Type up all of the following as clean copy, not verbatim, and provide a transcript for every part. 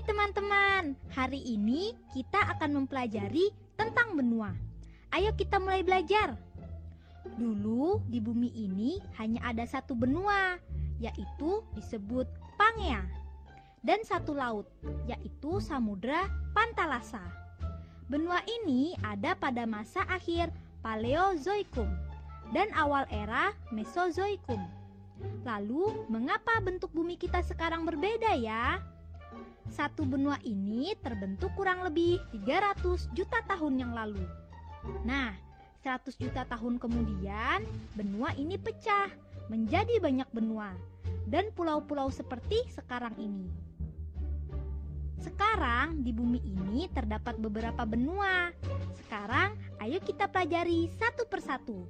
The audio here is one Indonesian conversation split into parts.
Hai teman-teman, hari ini kita akan mempelajari tentang benua. Ayo kita mulai belajar. Dulu di bumi ini hanya ada satu benua, yaitu disebut Pangea. Dan satu laut, yaitu Samudra Pantalasa. Benua ini ada pada masa akhir Paleozoikum dan awal era Mesozoikum. Lalu, mengapa bentuk bumi kita sekarang berbeda ya? Satu benua ini terbentuk kurang lebih 300 juta tahun yang lalu. Nah, 100 juta tahun kemudian, benua ini pecah menjadi banyak benua dan pulau-pulau seperti sekarang ini. Sekarang di bumi ini terdapat beberapa benua. Sekarang ayo kita pelajari satu persatu.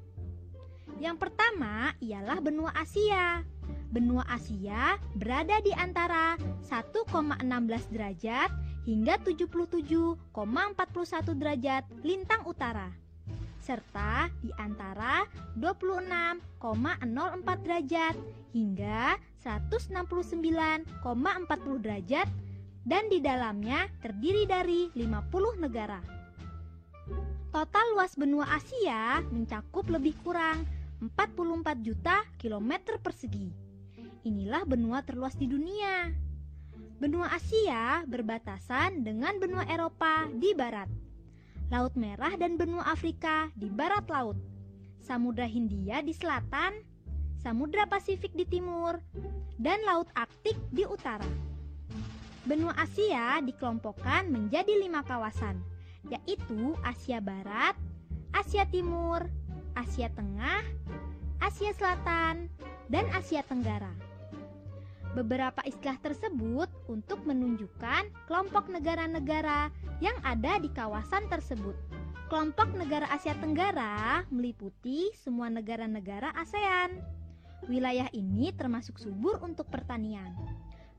Yang pertama ialah benua Asia. Benua Asia berada di antara 1,16 derajat hingga 77,41 derajat lintang utara, serta di antara 26,04 derajat hingga 169,40 derajat, dan di dalamnya terdiri dari 50 negara. Total luas benua Asia mencakup lebih kurang 44 juta kilometer persegi. Inilah benua terluas di dunia. Benua Asia berbatasan dengan benua Eropa di barat, Laut Merah dan benua Afrika di barat laut, Samudra Hindia di selatan, Samudra Pasifik di timur, dan Laut Arktik di utara. Benua Asia dikelompokkan menjadi 5 kawasan, yaitu Asia Barat, Asia Timur, Asia Tengah, Asia Selatan, dan Asia Tenggara. Beberapa istilah tersebut untuk menunjukkan kelompok negara-negara yang ada di kawasan tersebut. Kelompok negara Asia Tenggara meliputi semua negara-negara ASEAN. Wilayah ini termasuk subur untuk pertanian.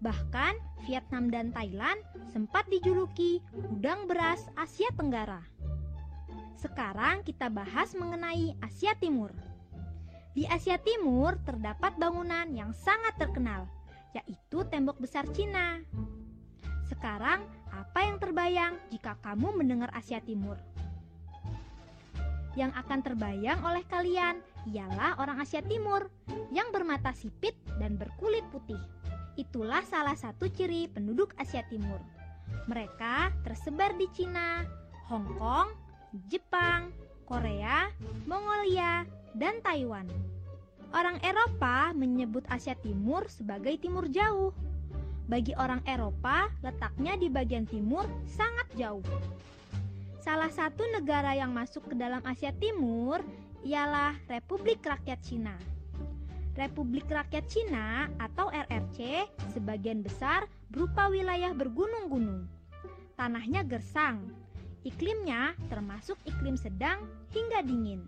Bahkan Vietnam dan Thailand sempat dijuluki gudang beras Asia Tenggara. Sekarang kita bahas mengenai Asia Timur. Di Asia Timur terdapat bangunan yang sangat terkenal, yaitu Tembok Besar Cina. Sekarang, apa yang terbayang jika kamu mendengar Asia Timur? Yang akan terbayang oleh kalian ialah orang Asia Timur yang bermata sipit dan berkulit putih. Itulah salah satu ciri penduduk Asia Timur. Mereka tersebar di Cina, Hong Kong, Jepang, Korea, Mongolia, dan Taiwan. Orang Eropa menyebut Asia Timur sebagai Timur Jauh. Bagi orang Eropa, letaknya di bagian timur sangat jauh. Salah satu negara yang masuk ke dalam Asia Timur ialah Republik Rakyat Cina. Republik Rakyat Cina atau RRC sebagian besar berupa wilayah bergunung-gunung. Tanahnya gersang. Iklimnya termasuk iklim sedang hingga dingin.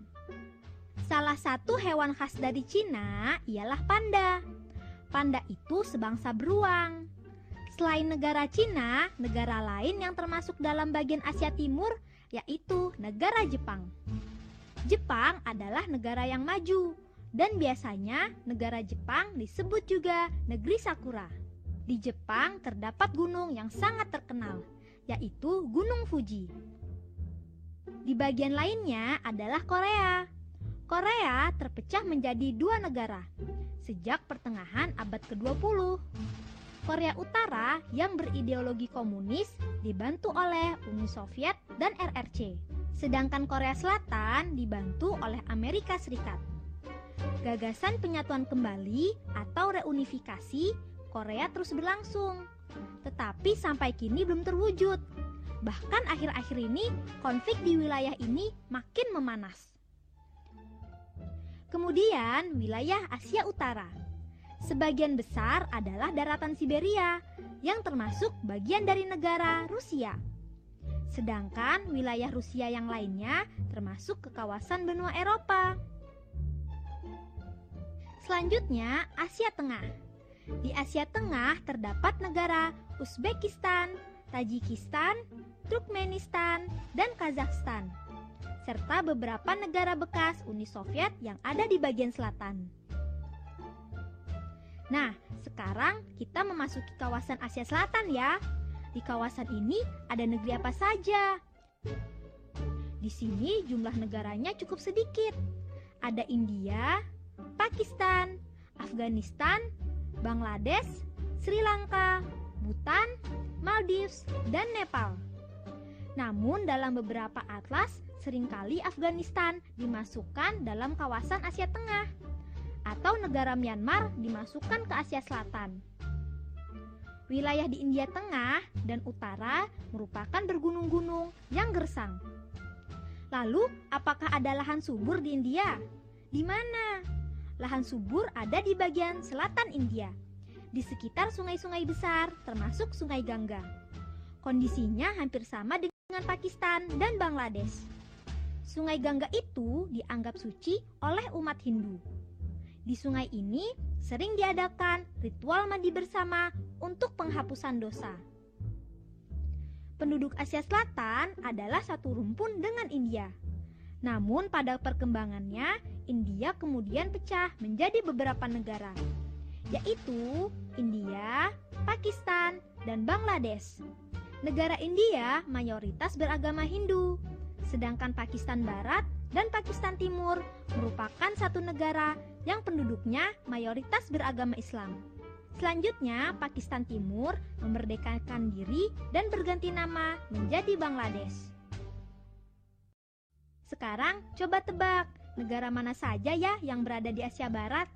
Salah satu hewan khas dari Cina ialah panda. Panda itu sebangsa beruang. Selain negara Cina, negara lain yang termasuk dalam bagian Asia Timur yaitu negara Jepang. Jepang adalah negara yang maju. Dan biasanya negara Jepang disebut juga negeri Sakura. Di Jepang terdapat gunung yang sangat terkenal, yaitu Gunung Fuji. Di bagian lainnya adalah Korea. Korea terpecah menjadi 2 negara sejak pertengahan abad ke-20. Korea Utara yang berideologi komunis dibantu oleh Uni Soviet dan RRC. Sedangkan Korea Selatan dibantu oleh Amerika Serikat. Gagasan penyatuan kembali atau reunifikasi Korea terus berlangsung, tetapi sampai kini belum terwujud. Bahkan akhir-akhir ini konflik di wilayah ini makin memanas. Kemudian wilayah Asia Utara. Sebagian besar adalah daratan Siberia yang termasuk bagian dari negara Rusia. Sedangkan wilayah Rusia yang lainnya termasuk ke kawasan benua Eropa. Selanjutnya, Asia Tengah. Di Asia Tengah terdapat negara Uzbekistan, Tajikistan, Turkmenistan, dan Kazakhstan, serta beberapa negara bekas Uni Soviet yang ada di bagian selatan. Nah, sekarang kita memasuki kawasan Asia Selatan ya. Di kawasan ini ada negeri apa saja? Di sini jumlah negaranya cukup sedikit. Ada India, Pakistan, Afghanistan, Bangladesh, Sri Lanka, Bhutan, Maldives, dan Nepal. Namun dalam beberapa atlas, seringkali Afghanistan dimasukkan dalam kawasan Asia Tengah, atau negara Myanmar dimasukkan ke Asia Selatan. Wilayah di India Tengah dan Utara merupakan bergunung-gunung yang gersang. Lalu, apakah ada lahan subur di India? Di mana? Lahan subur ada di bagian selatan India, di sekitar sungai-sungai besar, termasuk Sungai Gangga. Kondisinya hampir sama dengan Pakistan dan Bangladesh. Sungai Gangga itu dianggap suci oleh umat Hindu. Di sungai ini sering diadakan ritual mandi bersama untuk penghapusan dosa. Penduduk Asia Selatan adalah satu rumpun dengan India. Namun pada perkembangannya, India kemudian pecah menjadi beberapa negara, yaitu India, Pakistan, dan Bangladesh. Negara India mayoritas beragama Hindu, sedangkan Pakistan Barat dan Pakistan Timur merupakan satu negara yang penduduknya mayoritas beragama Islam. Selanjutnya, Pakistan Timur memerdekakan diri dan berganti nama menjadi Bangladesh. Sekarang coba tebak, negara mana saja ya yang berada di Asia Barat?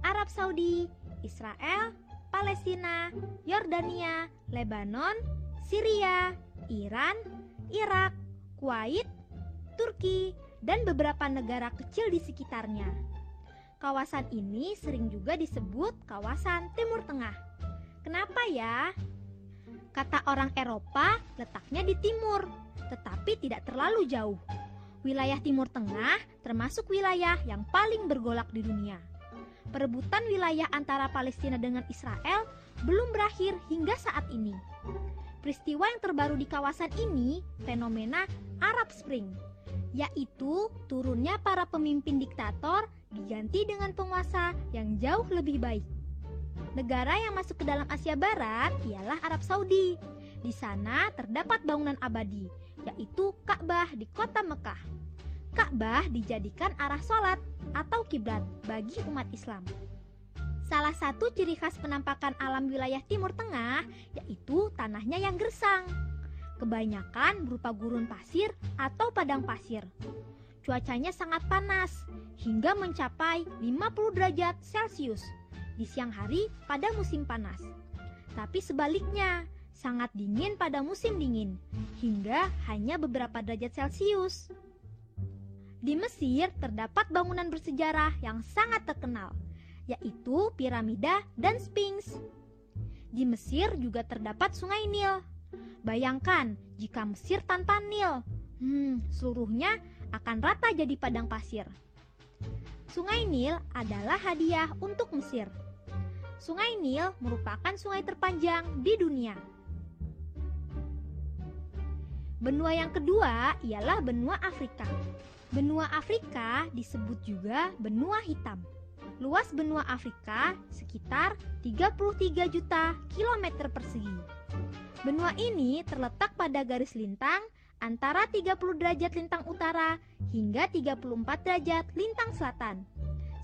Arab Saudi, Israel, Palestina, Yordania, Lebanon, Syria, Iran, Irak, Kuwait, Turki, dan beberapa negara kecil di sekitarnya. Kawasan ini sering juga disebut kawasan Timur Tengah. Kenapa ya? Kata orang Eropa, letaknya di timur, tetapi tidak terlalu jauh. Wilayah Timur Tengah termasuk wilayah yang paling bergolak di dunia. Perebutan wilayah antara Palestina dengan Israel belum berakhir hingga saat ini. Peristiwa yang terbaru di kawasan ini fenomena Arab Spring, yaitu turunnya para pemimpin diktator diganti dengan penguasa yang jauh lebih baik. Negara yang masuk ke dalam Asia Barat ialah Arab Saudi. Di sana terdapat bangunan abadi, yaitu Ka'bah di kota Mekah. Ka'bah dijadikan arah sholat atau kiblat bagi umat Islam. Salah satu ciri khas penampakan alam wilayah Timur Tengah yaitu tanahnya yang gersang. Kebanyakan berupa gurun pasir atau padang pasir. Cuacanya sangat panas, hingga mencapai 50 derajat Celcius di siang hari pada musim panas. Tapi sebaliknya, sangat dingin pada musim dingin, hingga hanya beberapa derajat Celcius. Di Mesir terdapat bangunan bersejarah yang sangat terkenal, yaitu piramida dan Sphinx. Di Mesir juga terdapat Sungai Nil. Bayangkan jika Mesir tanpa Nil, seluruhnya akan rata jadi padang pasir. Sungai Nil adalah hadiah untuk Mesir. Sungai Nil merupakan sungai terpanjang di dunia. Benua yang kedua ialah benua Afrika. Benua Afrika disebut juga benua hitam. Luas benua Afrika sekitar 33 juta kilometer persegi. Benua ini terletak pada garis lintang antara 30 derajat lintang utara hingga 34 derajat lintang selatan,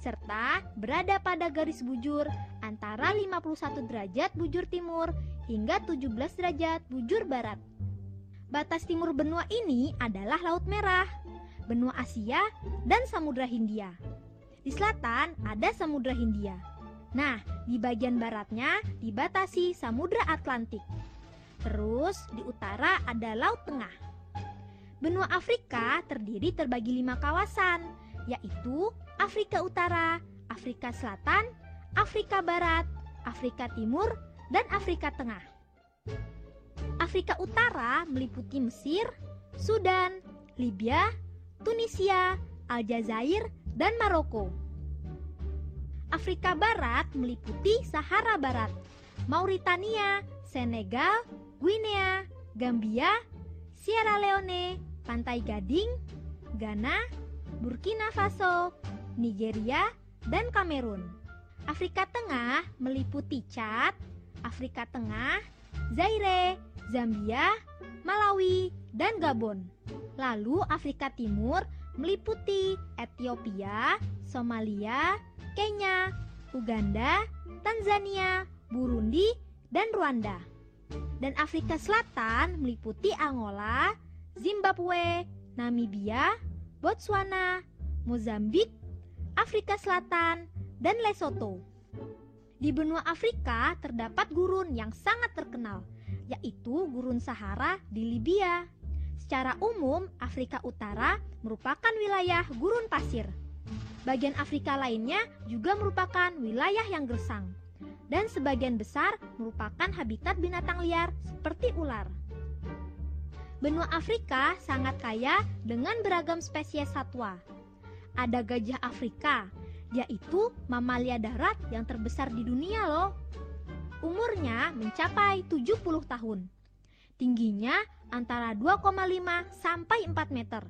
serta berada pada garis bujur antara 51 derajat bujur timur hingga 17 derajat bujur barat. Batas timur benua ini adalah Laut Merah, benua Asia, dan Samudra Hindia. Di selatan ada Samudra Hindia. Nah, di bagian baratnya dibatasi Samudra Atlantik. Terus di utara ada Laut Tengah. Benua Afrika terbagi 5 kawasan, yaitu Afrika Utara, Afrika Selatan, Afrika Barat, Afrika Timur, dan Afrika Tengah. Afrika Utara meliputi Mesir, Sudan, Libya, Tunisia, Aljazair, dan Maroko. Afrika Barat meliputi Sahara Barat, Mauritania, Senegal, Guinea, Gambia, Sierra Leone, Pantai Gading, Ghana, Burkina Faso, Nigeria, dan Kamerun. Afrika Tengah meliputi Chad, Afrika Tengah, Zaire, Zambia, Malawi, dan Gabon. Lalu Afrika Timur meliputi Ethiopia, Somalia, Kenya, Uganda, Tanzania, Burundi, dan Rwanda. Dan Afrika Selatan meliputi Angola, Zimbabwe, Namibia, Botswana, Mozambik, Afrika Selatan, dan Lesotho. Di benua Afrika terdapat gurun yang sangat terkenal, yaitu Gurun Sahara di Libya. Secara umum, Afrika Utara merupakan wilayah gurun pasir. Bagian Afrika lainnya juga merupakan wilayah yang gersang, dan sebagian besar merupakan habitat binatang liar seperti ular. Benua Afrika sangat kaya dengan beragam spesies satwa. Ada gajah Afrika, yaitu mamalia darat yang terbesar di dunia loh. Umurnya mencapai 70 tahun. Tingginya antara 2,5 sampai 4 meter.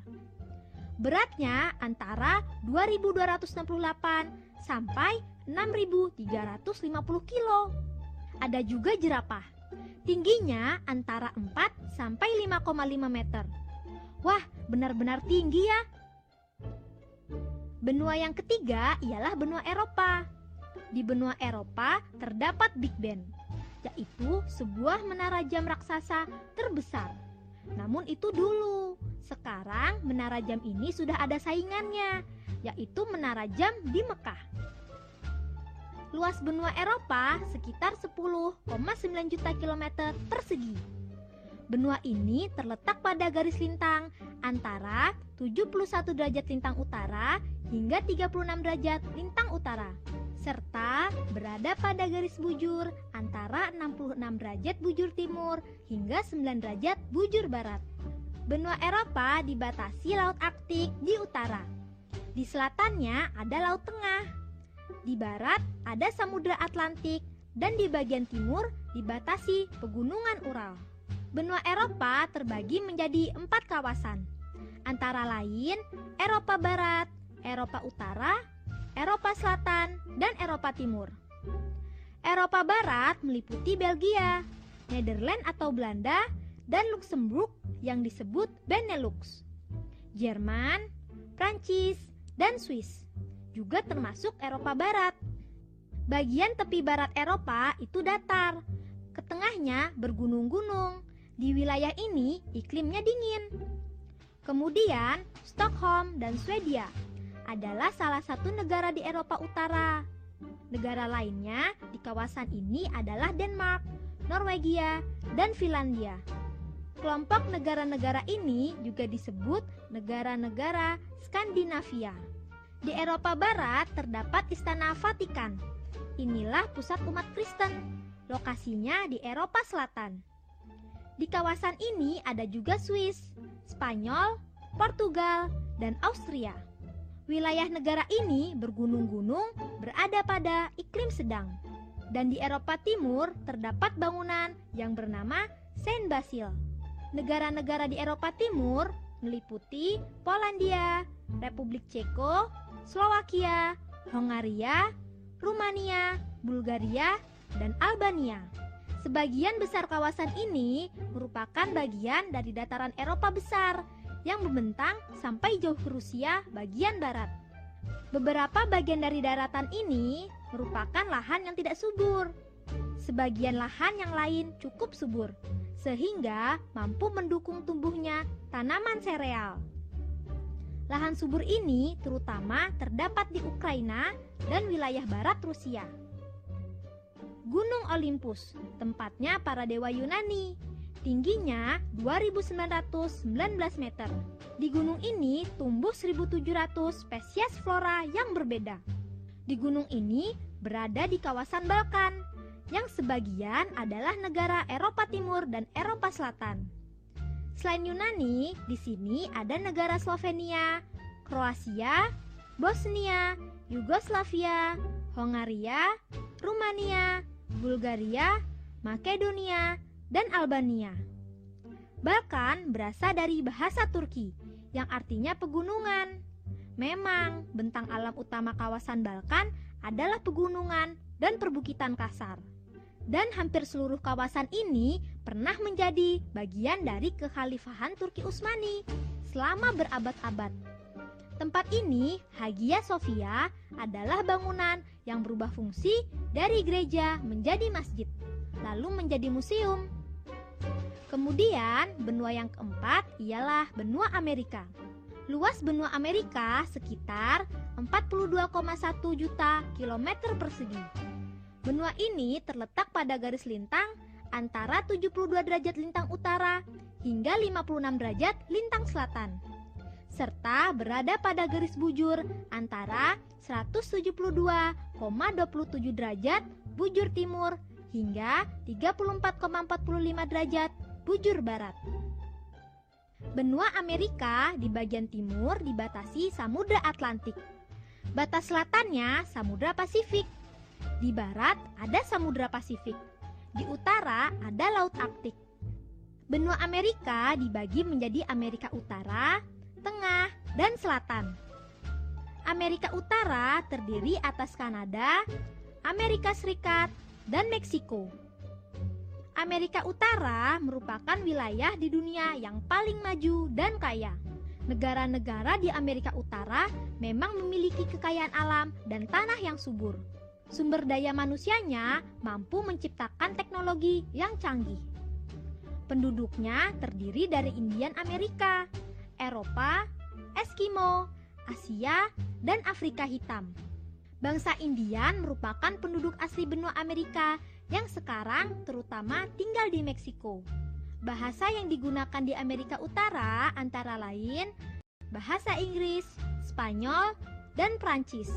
Beratnya antara 2.268 sampai 6.350 kilo. Ada juga jerapah. Tingginya antara 4 sampai 5,5 meter. Wah, benar-benar tinggi ya. Benua yang ketiga ialah benua Eropa. Di benua Eropa terdapat Big Ben, yaitu sebuah menara jam raksasa terbesar. Namun itu dulu. Sekarang menara jam ini sudah ada saingannya, yaitu menara jam di Mekah. Luas benua Eropa sekitar 10,9 juta kilometer persegi. Benua ini terletak pada garis lintang antara 71 derajat lintang utara hingga 36 derajat lintang utara, serta berada pada garis bujur antara 66 derajat bujur timur hingga 9 derajat bujur barat. Benua Eropa dibatasi Laut Arktik di utara. Di selatannya ada Laut Tengah. Di barat ada Samudra Atlantik dan di bagian timur dibatasi Pegunungan Ural. Benua Eropa terbagi menjadi 4 kawasan, antara lain Eropa Barat, Eropa Utara, Eropa Selatan, dan Eropa Timur. Eropa Barat meliputi Belgia, Nederland atau Belanda, dan Luxembourg yang disebut Benelux. Jerman, Prancis, dan Swiss juga termasuk Eropa Barat. Bagian tepi barat Eropa itu datar, ke tengahnya bergunung-gunung. Di wilayah ini iklimnya dingin. Kemudian Stockholm dan Swedia adalah salah satu negara di Eropa Utara. Negara lainnya di kawasan ini adalah Denmark, Norwegia, dan Finlandia. Kelompok negara-negara ini juga disebut negara-negara Skandinavia. Di Eropa Barat terdapat Istana Vatikan. Inilah pusat umat Kristen. Lokasinya di Eropa Selatan. Di kawasan ini ada juga Swiss, Spanyol, Portugal, dan Austria. Wilayah negara ini bergunung-gunung berada pada iklim sedang. Dan di Eropa Timur terdapat bangunan yang bernama Saint Basil. Negara-negara di Eropa Timur meliputi Polandia, Republik Ceko, Slowakia, Hongaria, Rumania, Bulgaria, dan Albania. Sebagian besar kawasan ini merupakan bagian dari dataran Eropa besar yang membentang sampai jauh ke Rusia bagian barat. Beberapa bagian dari daratan ini merupakan lahan yang tidak subur. Sebagian lahan yang lain cukup subur, sehingga mampu mendukung tumbuhnya tanaman sereal. Lahan subur ini terutama terdapat di Ukraina dan wilayah barat Rusia. Gunung Olympus, tempatnya para dewa Yunani. Tingginya 2.919 meter. Di gunung ini tumbuh 1.700 spesies flora yang berbeda. Di gunung ini berada di kawasan Balkan, yang sebagian adalah negara Eropa Timur dan Eropa Selatan. Selain Yunani, di sini ada negara Slovenia, Kroasia, Bosnia, Yugoslavia, Hongaria, Rumania, Bulgaria, Makedonia, dan Albania. Balkan berasal dari bahasa Turki yang artinya pegunungan. Memang bentang alam utama kawasan Balkan adalah pegunungan dan perbukitan kasar. Dan hampir seluruh kawasan ini pernah menjadi bagian dari kekhalifahan Turki Utsmani selama berabad-abad. Tempat ini, Hagia Sophia, adalah bangunan yang berubah fungsi dari gereja menjadi masjid, lalu menjadi museum. Kemudian, benua yang keempat ialah benua Amerika. Luas benua Amerika sekitar 42,1 juta kilometer persegi. Benua ini terletak pada garis lintang antara 72 derajat lintang utara hingga 56 derajat lintang selatan, serta berada pada garis bujur antara 172,27 derajat bujur timur hingga 34,45 derajat bujur barat. Benua Amerika di bagian timur dibatasi Samudra Atlantik. Batas selatannya Samudra Pasifik. Di barat ada Samudra Pasifik. Di utara ada Laut Arktik. Benua Amerika dibagi menjadi Amerika Utara, Tengah, dan Selatan. Amerika Utara terdiri atas Kanada, Amerika Serikat, dan Meksiko. Amerika Utara merupakan wilayah di dunia yang paling maju dan kaya. Negara-negara di Amerika Utara memang memiliki kekayaan alam dan tanah yang subur. Sumber daya manusianya mampu menciptakan teknologi yang canggih. Penduduknya terdiri dari Indian Amerika, Eropa, Eskimo, Asia, dan Afrika Hitam. Bangsa Indian merupakan penduduk asli benua Amerika yang sekarang terutama tinggal di Meksiko. Bahasa yang digunakan di Amerika Utara antara lain bahasa Inggris, Spanyol, dan Prancis.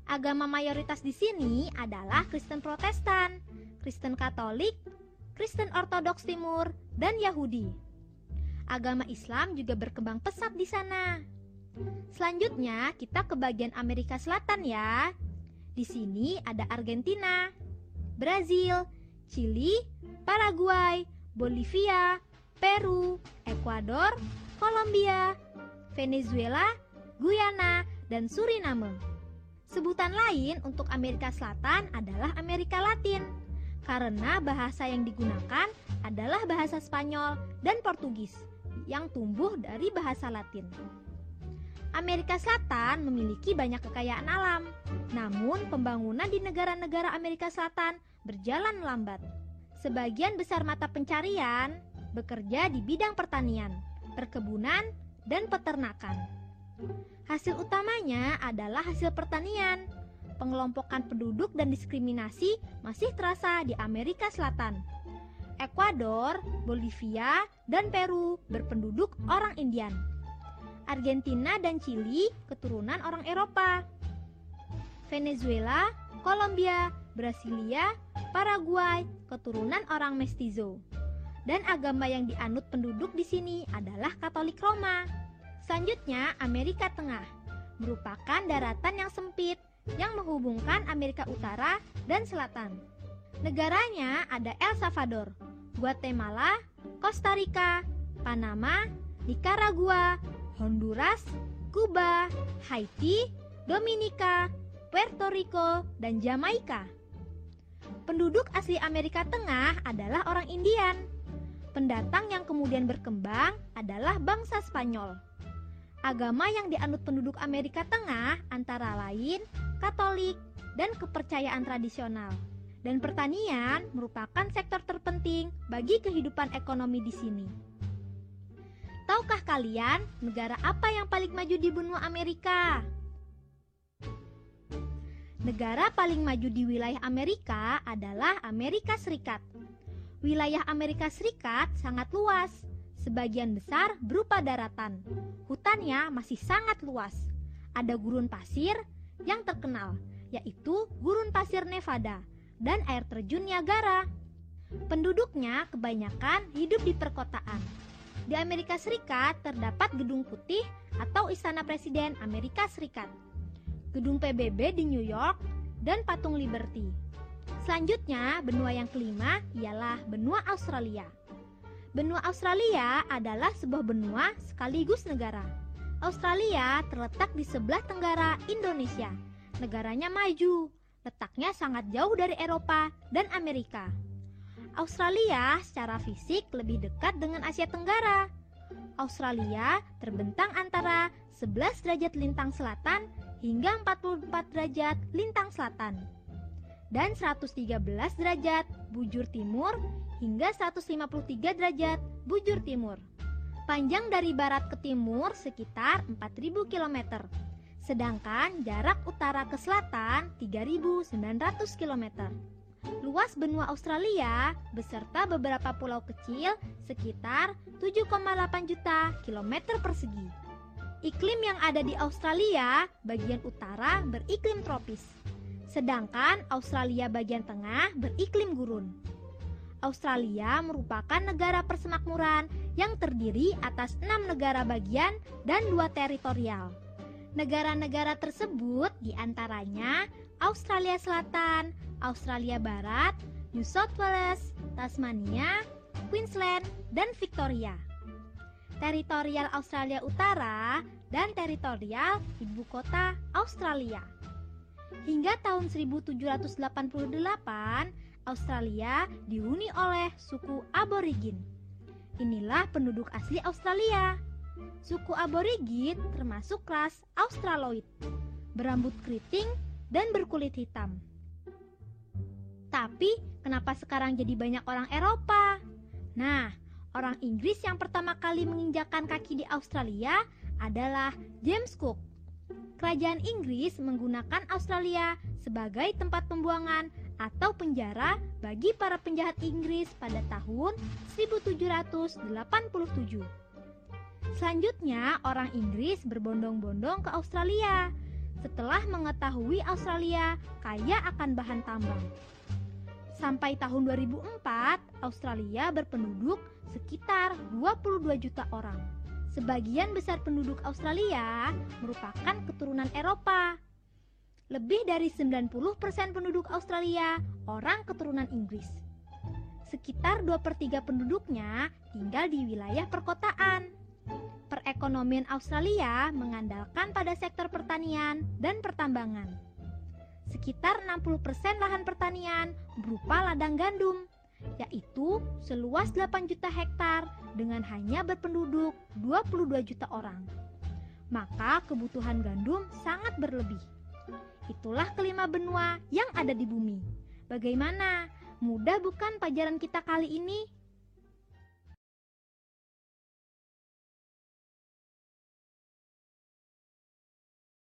Agama mayoritas di sini adalah Kristen Protestan, Kristen Katolik, Kristen Ortodoks Timur, dan Yahudi. Agama Islam juga berkembang pesat di sana. Selanjutnya kita ke bagian Amerika Selatan ya. Di sini ada Argentina, Brazil, Chili, Paraguay, Bolivia, Peru, Ekuador, Kolombia, Venezuela, Guyana, dan Suriname. Sebutan lain untuk Amerika Selatan adalah Amerika Latin, karena bahasa yang digunakan adalah bahasa Spanyol dan Portugis yang tumbuh dari bahasa Latin. Amerika Selatan memiliki banyak kekayaan alam, namun pembangunan di negara-negara Amerika Selatan berjalan lambat. Sebagian besar mata pencarian bekerja di bidang pertanian, perkebunan, dan peternakan. Hasil utamanya adalah hasil pertanian. Pengelompokan penduduk dan diskriminasi masih terasa di Amerika Selatan. Ekuador, Bolivia, dan Peru berpenduduk orang Indian. Argentina dan Chili keturunan orang Eropa. Venezuela, Kolombia, Brasilia, Paraguay keturunan orang Mestizo. Dan agama yang dianut penduduk di sini adalah Katolik Roma. Selanjutnya, Amerika Tengah merupakan daratan yang sempit yang menghubungkan Amerika Utara dan Selatan. Negaranya ada El Salvador, Guatemala, Costa Rica, Panama, Nicaragua, Honduras, Kuba, Haiti, Dominika, Puerto Rico, dan Jamaika. Penduduk asli Amerika Tengah adalah orang Indian. Pendatang yang kemudian berkembang adalah bangsa Spanyol. Agama yang dianut penduduk Amerika Tengah antara lain Katolik dan kepercayaan tradisional. Dan pertanian merupakan sektor terpenting bagi kehidupan ekonomi di sini. Tahukah kalian negara apa yang paling maju di benua Amerika? Negara paling maju di wilayah Amerika adalah Amerika Serikat. Wilayah Amerika Serikat sangat luas. Sebagian besar berupa daratan. Hutannya masih sangat luas. Ada gurun pasir yang terkenal, yaitu Gurun Pasir Nevada dan air terjun Niagara. Penduduknya kebanyakan hidup di perkotaan. Di Amerika Serikat terdapat Gedung Putih atau Istana Presiden Amerika Serikat, Gedung PBB di New York, dan Patung Liberty. Selanjutnya, benua yang kelima ialah benua Australia. Benua Australia adalah sebuah benua sekaligus negara. Australia terletak di sebelah tenggara Indonesia. Negaranya maju, letaknya sangat jauh dari Eropa dan Amerika. Australia secara fisik lebih dekat dengan Asia Tenggara. Australia terbentang antara 11 derajat lintang selatan hingga 44 derajat lintang selatan dan 113 derajat bujur timur hingga 153 derajat bujur timur. Panjang dari barat ke timur sekitar 4.000 km, sedangkan jarak utara ke selatan 3.900 km. Luas benua Australia beserta beberapa pulau kecil sekitar 7,8 juta kilometer persegi. Iklim yang ada di Australia bagian utara beriklim tropis, sedangkan Australia bagian tengah beriklim gurun. Australia merupakan negara persemakmuran yang terdiri atas 6 negara bagian dan 2 teritorial. Negara-negara tersebut diantaranya Australia Selatan, Australia Barat, New South Wales, Tasmania, Queensland, dan Victoria. Teritorial Australia Utara dan teritorial ibu kota Australia. Hingga tahun 1788, Australia dihuni oleh suku Aborigin. Inilah penduduk asli Australia. Suku Aborigin termasuk ras Australoid, berambut keriting dan berkulit hitam. Tapi kenapa sekarang jadi banyak orang Eropa? Nah, orang Inggris yang pertama kali menginjakkan kaki di Australia adalah James Cook. Kerajaan Inggris menggunakan Australia sebagai tempat pembuangan atau penjara bagi para penjahat Inggris pada tahun 1787. Selanjutnya, orang Inggris berbondong-bondong ke Australia setelah mengetahui Australia kaya akan bahan tambang. Sampai tahun 2004, Australia berpenduduk sekitar 22 juta orang. Sebagian besar penduduk Australia merupakan keturunan Eropa. Lebih dari 90% penduduk Australia orang keturunan Inggris. Sekitar 2/3 penduduknya tinggal di wilayah perkotaan. Perekonomian Australia mengandalkan pada sektor pertanian dan pertambangan. Sekitar 60% lahan pertanian berupa ladang gandum, yaitu seluas 8 juta hektar dengan hanya berpenduduk 22 juta orang. Maka kebutuhan gandum sangat berlebih. Itulah kelima benua yang ada di bumi. Bagaimana? Mudah bukan pelajaran kita kali ini?